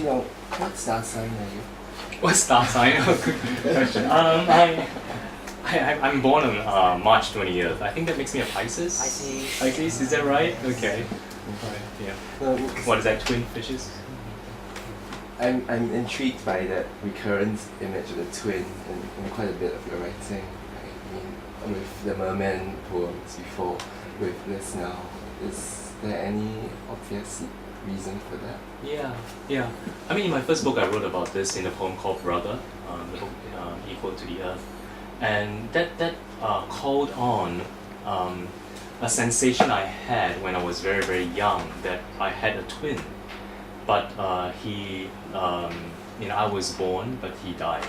Jee Leong, what star sign are you? What star sign? Good question. I'm born on March 20th. I think that makes me a Pisces. Pisces, is that right? Okay. Right, yeah. What is that, twin fishes? I'm intrigued by that recurrent image of the twin in quite a bit of your writing. I mean, with the merman poems before, with this now, is there any obvious reason for that? Yeah. I mean, in my first book, I wrote about this in a poem called Brother, the book Equal to the Earth, and that called on a sensation I had when I was very, very young, that I had a twin, but I was born, but he died.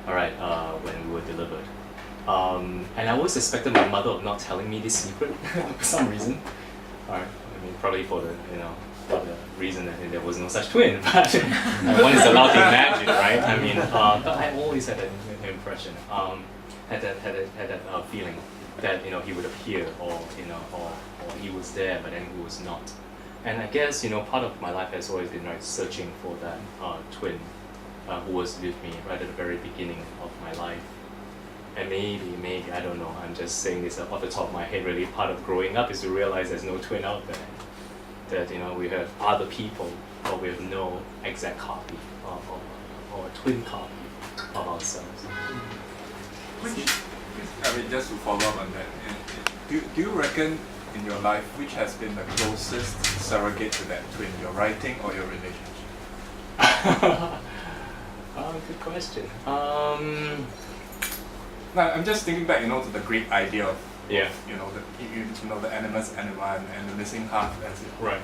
All right, when we were delivered, and I always suspected my mother of not telling me this secret for some reason. All right, I mean, probably for the for the reason that there was no such twin, but one is allowed to imagine, right? I mean, but I always had that impression, had that feeling that he would appear, or he was there, but then he was not. And I guess part of my life has always been searching for that twin who was with me right at the very beginning of my life. And maybe I don't know. I'm just saying this off the top of my head. Really, part of growing up is to realize there's no twin out there. That we have other people, but we have no exact copy or a twin copy of ourselves. I mean, just to follow up on that, do you reckon in your life which has been the closest surrogate to that twin, your writing or your relationship? Good question. Now, I'm just thinking back, to the Greek idea of yeah. The animus anima and the missing half, as it right.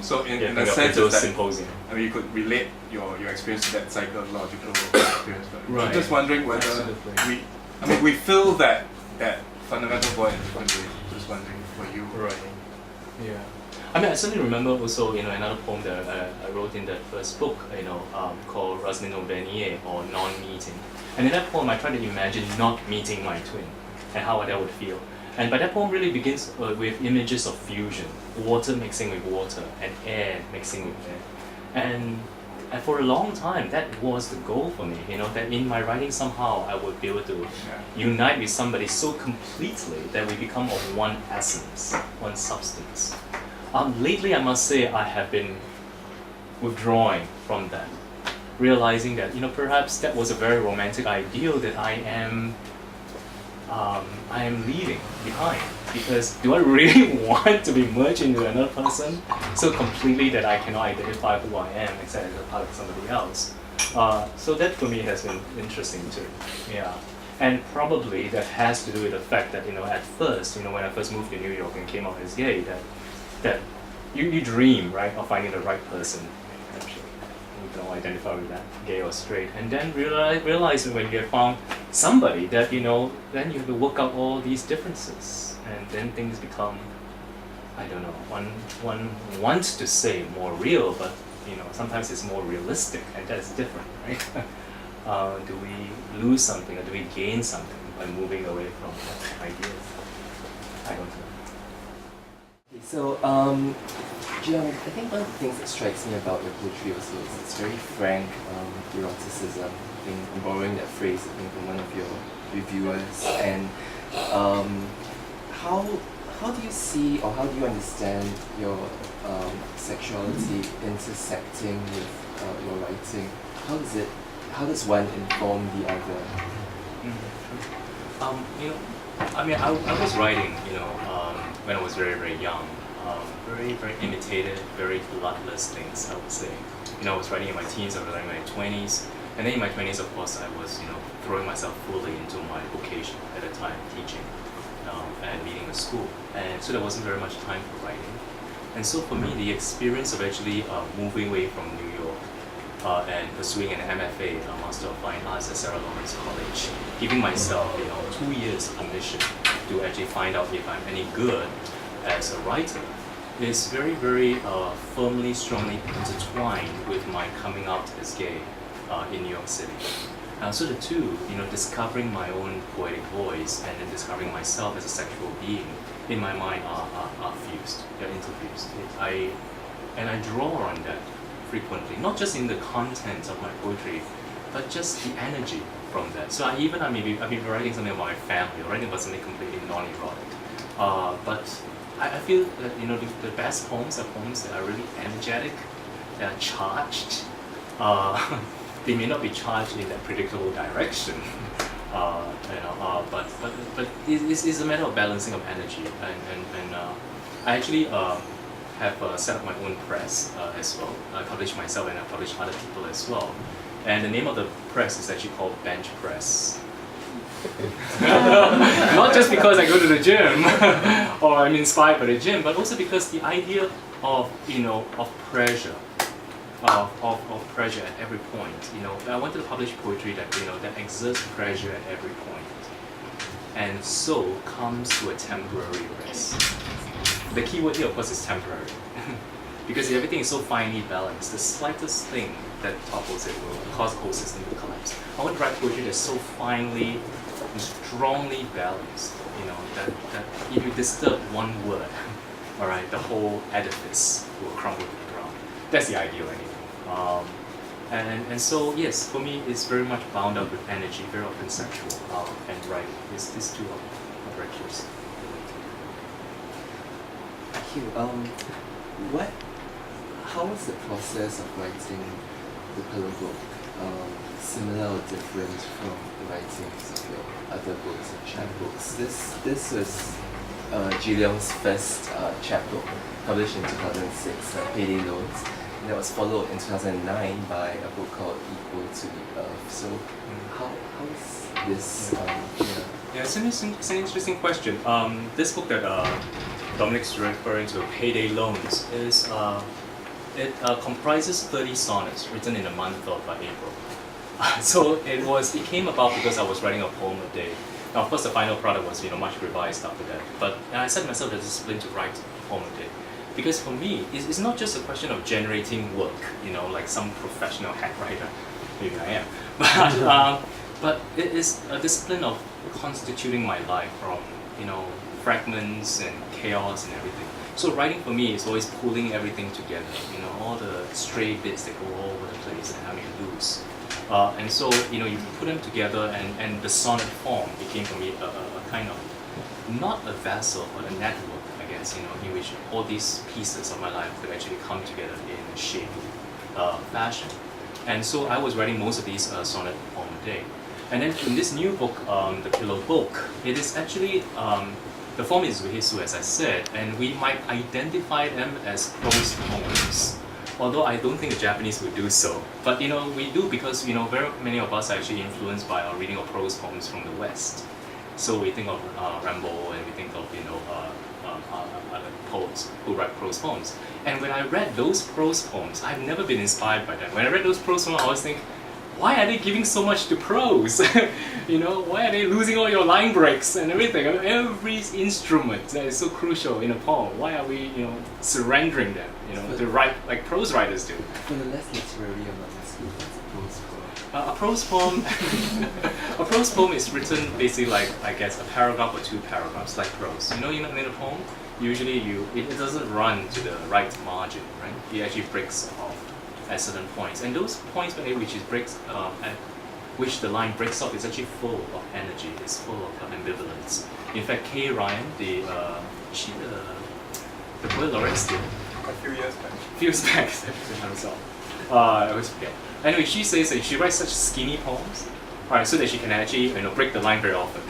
So in a sense, that symposium. I mean, you could relate your experience to that psychological experience. But right. I'm just wondering whether we fill that fundamental void in different ways. Just wondering for you. Right. Yeah. I mean, I certainly remember also, another poem that I wrote in that first book, called Rasmino Venier, or Non-Meeting. And in that poem, I tried to imagine not meeting my twin and how that would feel. And but that poem really begins with images of fusion, water mixing with water and air mixing with air. And for a long time, that was the goal for me, that in my writing somehow I would be able to unite with somebody so completely that we become of one essence, one substance. Lately, I must say, I have been withdrawing from that, realizing that, perhaps that was a very romantic ideal that I am leaving behind, because do I really want to be merged into another person so completely that I cannot identify who I am except as a part of somebody else? So that for me has been interesting too. Yeah, and probably that has to do with the fact that at first, when I first moved to New York and came out as gay, that you dream, right, of finding the right person. Actually, you can all identify with that, gay or straight, and then realize when you have found somebody that then you have to work out all these differences, and then things become, I don't know, one wants to say more real, but sometimes it's more realistic, and that's different, right? Do we lose something, or do we gain something by moving away from that idea? I don't know. So, Jee Leong, I think one of the things that strikes me about your poetry also is its very frank eroticism. I think I'm borrowing that phrase, from one of your reviewers. And how do you see, or how do you understand your sexuality intersecting with your writing? How does one inform the other? I mean, I was writing, when I was very, very young, very, very imitative, very bloodless things, I would say. I was writing in my teens, I was writing in my 20s, and then in my 20s, of course, I was, throwing myself fully into my vocation at the time, teaching and leading a school, and so there wasn't very much time for writing. And so for me, the experience of actually moving away from New York and pursuing an MFA, a Master of Fine Arts at Sarah Lawrence College, giving myself 2 years permission to actually find out if I'm any good as a writer, is very, very firmly, strongly intertwined with my coming out as gay in New York City. So the two, discovering my own poetic voice and then discovering myself as a sexual being, in my mind are fused, they're interfused. I draw on that frequently, not just in the content of my poetry, but just the energy from that. So I've been writing something about my family, or writing about something completely non-erotic. But I feel that the best poems are poems that are really energetic, that are charged. They may not be charged in that predictable direction, but it's a matter of balancing of energy. And I actually have set up my own press as well. I publish myself and I publish other people as well. And the name of the press is actually called Bench Press. Not just because I go to the gym or I'm inspired by the gym, but also because the idea of pressure, of pressure at every point. I wanted to publish poetry that that exerts pressure at every point, and so comes to a temporary rest. The key word here, of course, is temporary, because everything is so finely balanced. The slightest thing that topples it will cause the whole system to collapse. I want to write poetry that's so finely and strongly balanced, that if you disturb one word, all right, the whole edifice will crumble to the ground. That's the ideal anyway. And so yes, for me, it's very much bound up with energy, very often sexual, and writing. These two are very close. Thank you. How was the process of writing the pillow book similar or different from the writings of your other books and chapbooks? This was Jee Leong's first chapbook, published in 2006, Payday Loans. And that was followed in 2009 by a book called Equal to the Earth. So how is this? Yeah, it's an interesting question. This book that Dominic's referring to, Payday Loans, is it comprises 30 sonnets written in the month of April. So it came about because I was writing a poem a day. Now, of course, the final product was much revised after that. But I set myself the discipline to write a poem a day, because for me, it's not just a question of generating work, like some professional hack writer. Maybe I am, but it is a discipline of constituting my life from fragments and chaos and everything. So writing for me is always pulling everything together, all the stray bits that go all over the place and having it loose. And so, you put them together, and the sonnet form became for me a kind of, not a vessel, but a network, I guess, in which all these pieces of my life could actually come together in a shapely fashion. And so I was writing most of these sonnet form a day. And then in this new book, the Pillow Book, it is actually, the form is zuihitsu, as I said, and we might identify them as prose poems. Although I don't think the Japanese would do so. But we do, because very many of us are actually influenced by our reading of prose poems from the West. So we think of Rimbaud, and we think of other poets who write prose poems. And when I read those prose poems, I've never been inspired by them. When I read those prose poems, I always think, why are they giving so much to prose? Why are they losing all your line breaks and everything? Every instrument that is so crucial in a poem, why are we, surrendering them, to write like prose writers do? For the less literary among us, what's A prose poem, a prose poem is written basically like, I guess, a paragraph or two paragraphs, like prose. In a poem, usually it doesn't run to the right margin, right? It actually breaks off at certain points, and those points at which the line breaks off is actually full of energy. It's full of ambivalence. In fact, Kay Ryan, the poet laureate, still A few years back, I always forget. Anyway, she says that she writes such skinny poems, right, so that she can actually break the line very often,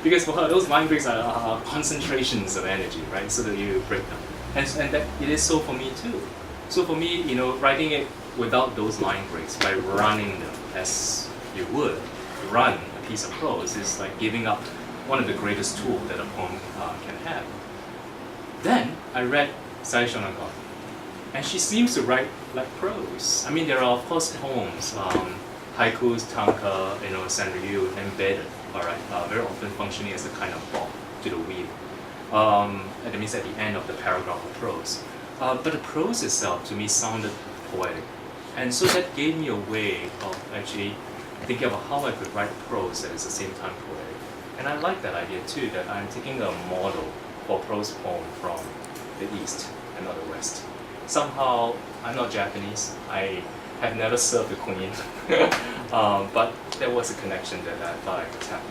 because for her those line breaks are concentrations of energy, right? So that you break them, and that it is so for me too. So for me, writing it without those line breaks, by running them as you would run a piece of prose, is like giving up one of the greatest tools that a poem can have. Then I read Sai Shonagon, and she seems to write like prose. I mean, there are of course poems, haikus, tanka, sanryu, embedded, all right, very often functioning as a kind of bob to the wheel. That means at the end of the paragraph of prose. But the prose itself, to me, sounded poetic. And so that gave me a way of actually thinking about how I could write prose that is at the same time poetic. And I like that idea too, that I'm taking a model for prose poem from the East and not the West. somehow I'm not Japanese. I have never served the queen, but there was a connection that I thought I could tap.